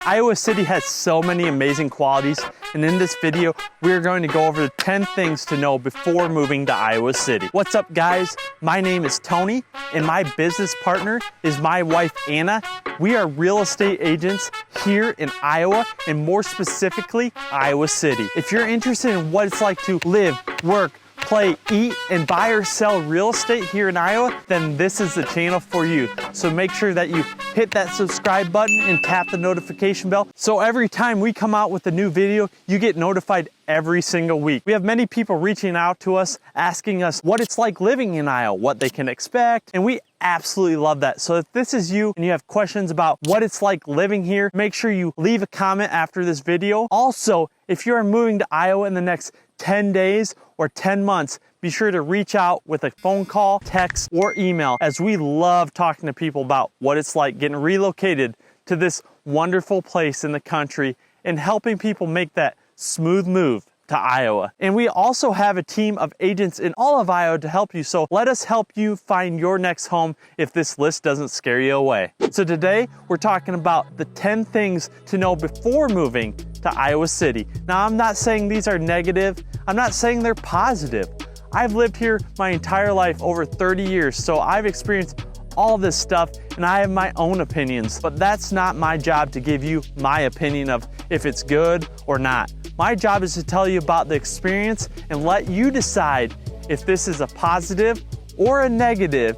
Iowa City has so many amazing qualities, and in this video, we are going to go over the 10 things to know before moving to Iowa City. What's up, guys? My name is Tony, and my business partner is my wife, Anna. We are real estate agents here in Iowa, and more specifically, Iowa City. If you're interested in what it's like to live, work, play, eat, and buy or sell real estate here in Iowa, then this is the channel for you. So make sure that you hit that subscribe button and tap the notification bell. So every time we come out with a new video, you get notified every single week. We have many people reaching out to us, asking us what it's like living in Iowa, what they can expect, and we absolutely love that. So if this is you and you have questions about what it's like living here, make sure you leave a comment after this video. Also, if you are moving to Iowa in the next 10 days or 10 months, be sure to reach out with a phone call, text, or email, as we love talking to people about what it's like getting relocated to this wonderful place in the country and helping people make that smooth move to Iowa. And we also have a team of agents in all of Iowa to help you, so let us help you find your next home if this list doesn't scare you away. So today, we're talking about the 10 things to know before moving to Iowa City. Now, I'm not saying these are negative. I'm not saying they're positive. I've lived here my entire life, over 30 years, so I've experienced all this stuff and I have my own opinions, but that's not my job to give you my opinion of if it's good or not. My job is to tell you about the experience and let you decide if this is a positive or a negative,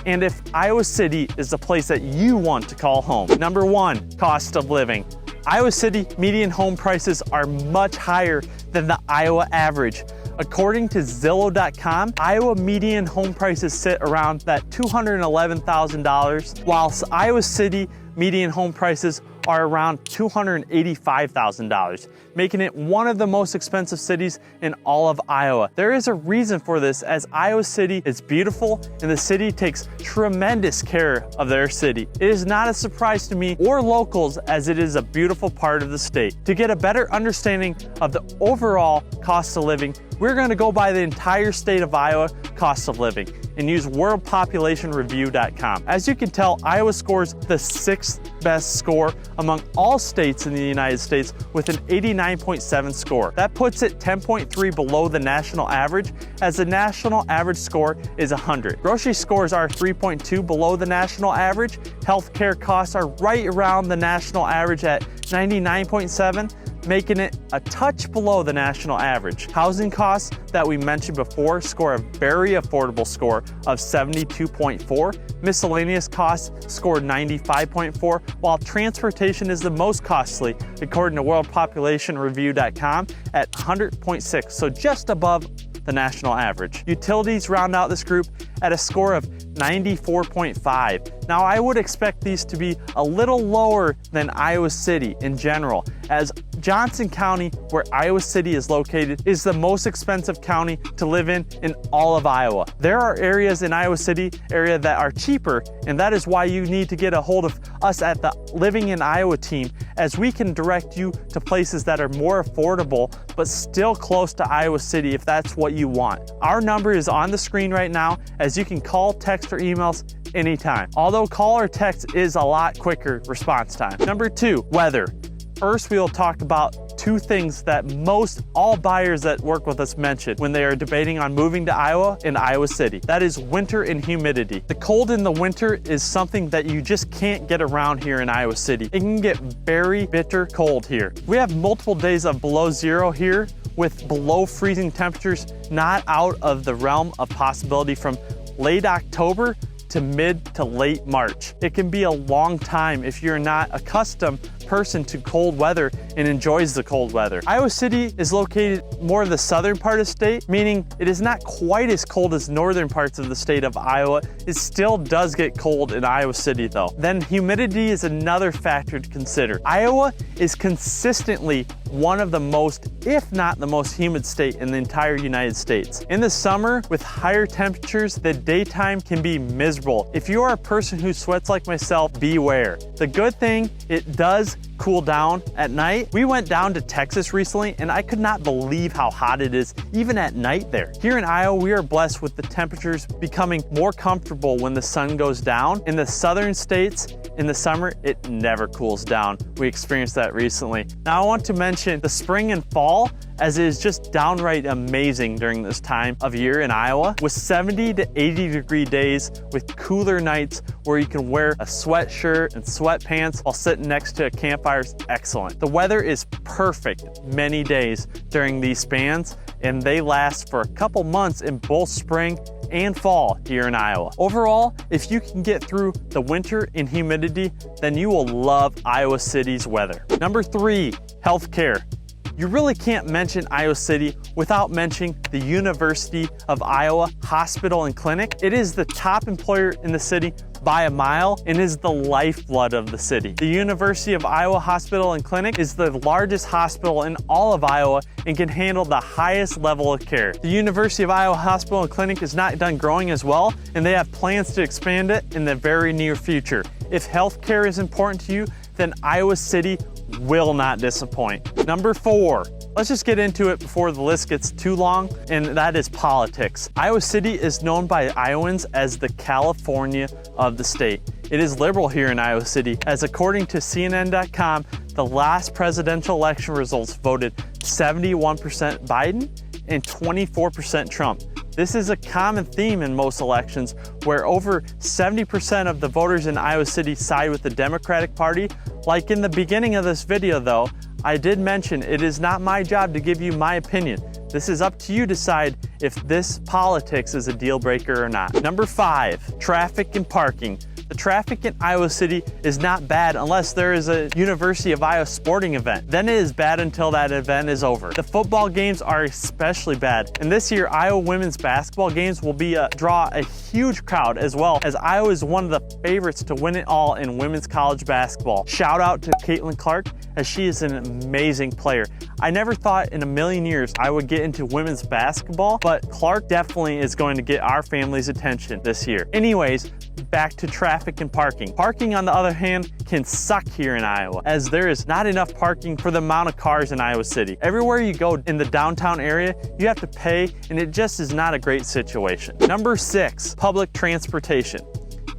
and if Iowa City is the place that you want to call home. Number one, cost of living. Iowa City median home prices are much higher than the Iowa average. According to Zillow.com, Iowa median home prices sit around that $211,000, whilst Iowa City median home prices are around $285,000, making it one of the most expensive cities in all of Iowa. There is a reason for this, as Iowa City is beautiful and the city takes tremendous care of their city. It is not a surprise to me or locals, as it is a beautiful part of the state. To get a better understanding of the overall cost of living, we're going to go by the entire state of Iowa cost of living and use worldpopulationreview.com. As you can tell, Iowa scores the 6th best score among all states in the United States with an 89.7 score. That puts it 10.3 below the national average, as the national average score is 100. Grocery scores are 3.2 below the national average. Healthcare costs are right around the national average at 99.7. making it a touch below the national average. Housing costs that we mentioned before score a very affordable score of 72.4. Miscellaneous costs scored 95.4, while transportation is the most costly, according to worldpopulationreview.com, at 100.6, so just above the national average. Utilities round out this group at a score of 94.5. Now, I would expect these to be a little lower than Iowa City in general, as Johnson County, where Iowa City is located, is the most expensive county to live in all of Iowa. There are areas in Iowa City area that are cheaper, and that is why you need to get a hold of us at the Living in Iowa team, as we can direct you to places that are more affordable but still close to Iowa City if that's what you want. Our number is on the screen right now, as you can call, text, or emails anytime. Although call or text is a lot quicker response time. Number two, weather. First, we will talk about two things that most all buyers that work with us mention when they are debating on moving to Iowa and Iowa City. That is winter and humidity. The cold in the winter is something that you just can't get around here in Iowa City. It can get very bitter cold here. We have multiple days of below zero here, with below freezing temperatures not out of the realm of possibility from late October to mid to late March. It can be a long time if you're not accustomed person to cold weather and enjoys the cold weather. Iowa City is located more in the southern part of the state, meaning it is not quite as cold as northern parts of the state of Iowa. It still does get cold in Iowa City though. Then humidity is another factor to consider. Iowa is consistently one of the most, if not the most humid state in the entire United States. In the summer, with higher temperatures, the daytime can be miserable. If you are a person who sweats like myself, beware. The good thing, it does cool down at night. We went down to Texas recently and I could not believe how hot it is even at night there. Here in Iowa, we are blessed with the temperatures becoming more comfortable when the sun goes down. In the southern states, in the summer, it never cools down. We experienced that recently. Now I want to mention the spring and fall, as it is just downright amazing during this time of year in Iowa, with 70 to 80 degree days with cooler nights where you can wear a sweatshirt and sweatpants while sitting next to a campfire is excellent. The weather is perfect many days during these spans, and they last for a couple months in both spring and fall here in Iowa. Overall, if you can get through the winter in humidity, then you will love Iowa City's weather. Number 3, healthcare. You really can't mention Iowa City without mentioning the University of Iowa Hospital and Clinic. It is the top employer in the city by a mile and is the lifeblood of the city. The University of Iowa Hospital and Clinic is the largest hospital in all of Iowa and can handle the highest level of care. The University of Iowa Hospital and Clinic is not done growing as well, and they have plans to expand it in the very near future. If healthcare is important to you, then Iowa City will not disappoint. Number 4, let's just get into it before the list gets too long, and that is politics. Iowa City is known by Iowans as the California of the state. It is liberal here in Iowa City, as according to CNN.com, the last presidential election results voted 71% Biden and 24% Trump. This is a common theme in most elections, where over 70% of the voters in Iowa City side with the Democratic Party. Like in the beginning of this video though, I did mention it is not my job to give you my opinion. This is up to you to decide if this politics is a deal breaker or not. Number 5, traffic and parking. The traffic in Iowa City is not bad unless there is a University of Iowa sporting event. Then it is bad until that event is over. The football games are especially bad. And this year, Iowa women's basketball games will draw a huge crowd, as well as Iowa is one of the favorites to win it all in women's college basketball. Shout out to Caitlin Clark, as she is an amazing player. I never thought in a million years I would get into women's basketball, but Clark definitely is going to get our family's attention this year. Anyways, back to traffic and parking. Parking, on the other hand, can suck here in Iowa, as there is not enough parking for the amount of cars in Iowa City. Everywhere you go in the downtown area, you have to pay, and it just is not a great situation. Number 6, public transportation.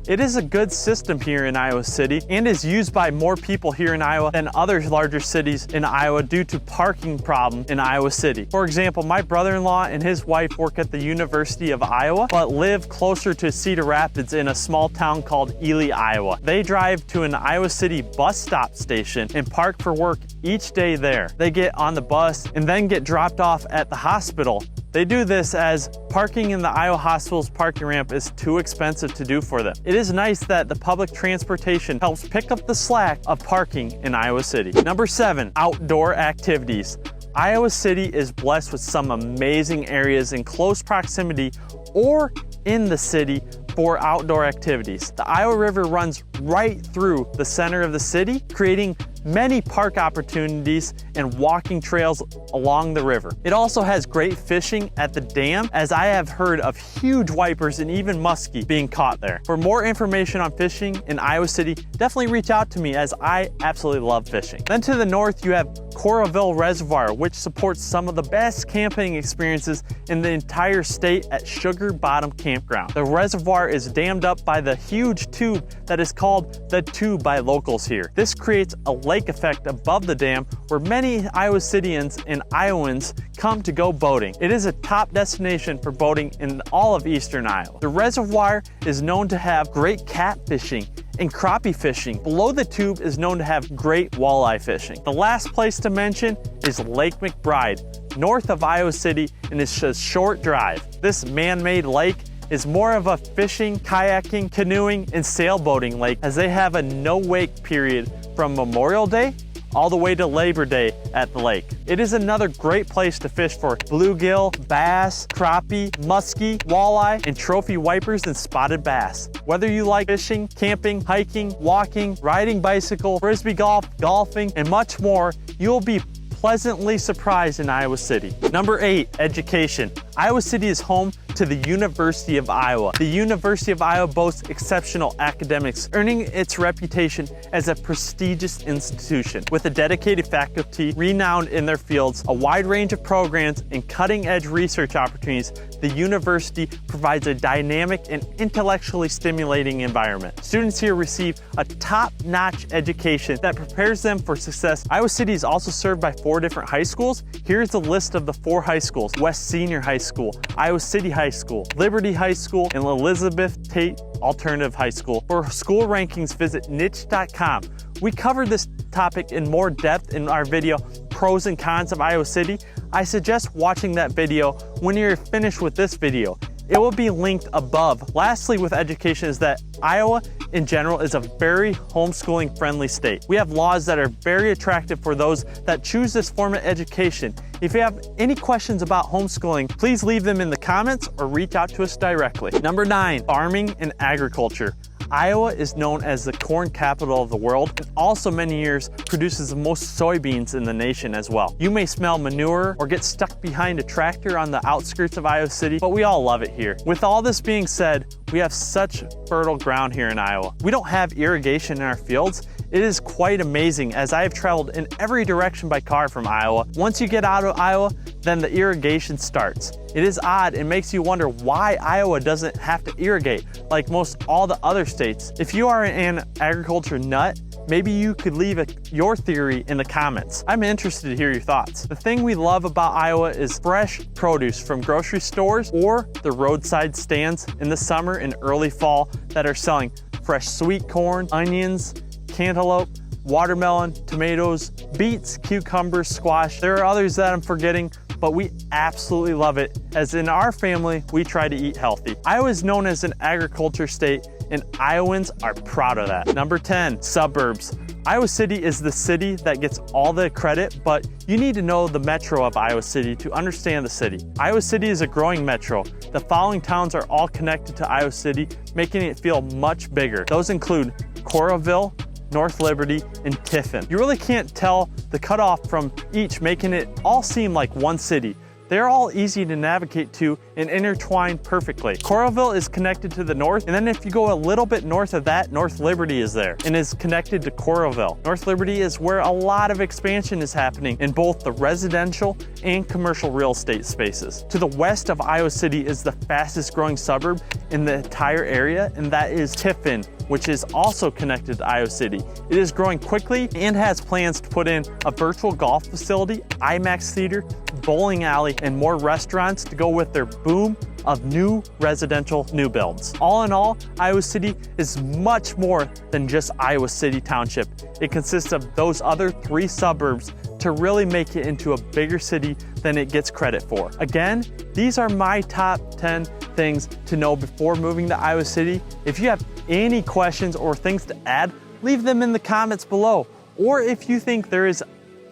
It is a good system here in Iowa City and is used by more people here in Iowa than other larger cities in Iowa due to parking problems in Iowa City. For example, my brother-in-law and his wife work at the University of Iowa, but live closer to Cedar Rapids in a small town called Ely, Iowa. They drive to an Iowa City bus stop station and park for work each day there. They get on the bus and then get dropped off at the hospital. They do this as parking in the Iowa Hospital's parking ramp is too expensive to do for them. It is nice that the public transportation helps pick up the slack of parking in Iowa City. Number 7, outdoor activities. Iowa City is blessed with some amazing areas in close proximity or in the city for outdoor activities. The Iowa River runs right through the center of the city, creating many park opportunities and walking trails along the river. It also has great fishing at the dam, as I have heard of huge wipers and even muskie being caught there. For more information on fishing in Iowa City, definitely reach out to me, as I absolutely love fishing. Then to the north, you have CORALVILLE Reservoir, which supports some of the best camping experiences in the entire state at Sugar Bottom Campground. The reservoir is dammed up by the huge tube that is called the Tube by locals here. This creates a lake effect above the dam where many Iowa Cityans and Iowans come to go boating. It is a top destination for boating in all of eastern Iowa. The reservoir is known to have great catfishing and crappie fishing. Below the tube is known to have great walleye fishing. The last place to mention is Lake MACBRIDE, north of Iowa City, and it's a short drive. This man-made lake is more of a fishing, kayaking, canoeing, and sailboating lake, as they have a no-wake period from Memorial Day all the way to Labor Day at the lake. It is another great place to fish for bluegill, bass, crappie, muskie, walleye, and trophy wipers and spotted bass. Whether you like fishing, camping, hiking, walking, riding bicycle, frisbee golf, golfing, and much more, you'll be pleasantly surprised in Iowa City. Number 8, education. Iowa City is home to the University of Iowa. The University of Iowa boasts exceptional academics, earning its reputation as a prestigious institution. With a dedicated faculty renowned in their fields, a wide range of programs, and cutting-edge research opportunities, the university provides a dynamic and intellectually stimulating environment. Students here receive a top-notch education that prepares them for success. Iowa City is also served by 4 different high schools. Here's a list of the 4 high schools: West Senior High School, Iowa City High School, Liberty High School, and Elizabeth Tate Alternative High School. For school rankings, visit niche.com. We covered this topic in more depth in our video, Pros and Cons of Iowa City. I suggest watching that video when you're finished with this video. It will be linked above. Lastly, with education is that Iowa in general is a very homeschooling friendly state. We have laws that are very attractive for those that choose this form of education. If you have any questions about homeschooling, please leave them in the comments or reach out to us directly. Number 9, farming and agriculture. Iowa is known as the corn capital of the world, and also many years produces the most soybeans in the nation as well. You may smell manure or get stuck behind a tractor on the outskirts of Iowa City, but we all love it here. With all this being said, we have such fertile ground here in Iowa. We don't have irrigation in our fields. It is quite amazing, as I have traveled in every direction by car from Iowa. Once you get out of Iowa, then the irrigation starts. It is odd and makes you wonder why Iowa doesn't have to irrigate like most all the other states. If you are an agriculture nut, maybe you could leave your theory in the comments. I'm interested to hear your thoughts. The thing we love about Iowa is fresh produce from grocery stores or the roadside stands in the summer and early fall that are selling fresh sweet corn, onions, cantaloupe, watermelon, tomatoes, beets, cucumbers, squash. There are others that I'm forgetting, but we absolutely love it, as in our family, we try to eat healthy. Iowa is known as an agriculture state, and Iowans are proud of that. Number 10, suburbs. Iowa City is the city that gets all the credit, but you need to know the metro of Iowa City to understand the city. Iowa City is a growing metro. The following towns are all connected to Iowa City, making it feel much bigger. Those include CORALVILLE, North Liberty, and Tiffin. You really can't tell the cutoff from each, making it all seem like one city. They're all easy to navigate to and intertwine perfectly. CORALVILLE is connected to the north, and then if you go a little bit north of that, North Liberty is there and is connected to CORALVILLE. North Liberty is where a lot of expansion is happening in both the residential and commercial real estate spaces. To the west of Iowa City is the fastest growing suburb in the entire area, and that is Tiffin, which is also connected to Iowa City. It is growing quickly and has plans to put in a virtual golf facility, IMAX theater, bowling alley, and more restaurants to go with their boom of new residential new builds. All in all, Iowa City is much more than just Iowa City Township. It consists of those other 3 suburbs to really make it into a bigger city than it gets credit for. Again, these are my top 10 things to know before moving to Iowa City. If you have any questions or things to add, leave them in the comments below. Or if you think there is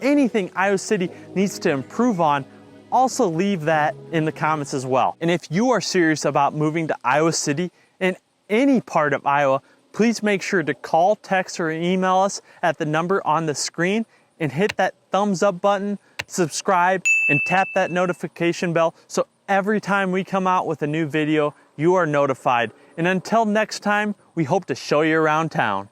anything Iowa City needs to improve on, also leave that in the comments as well. And if you are serious about moving to Iowa City in any part of Iowa, please make sure to call, text, or email us at the number on the screen, and hit that thumbs up button, subscribe, and tap that notification bell so every time we come out with a new video, you are notified. And until next time, we hope to show you around town.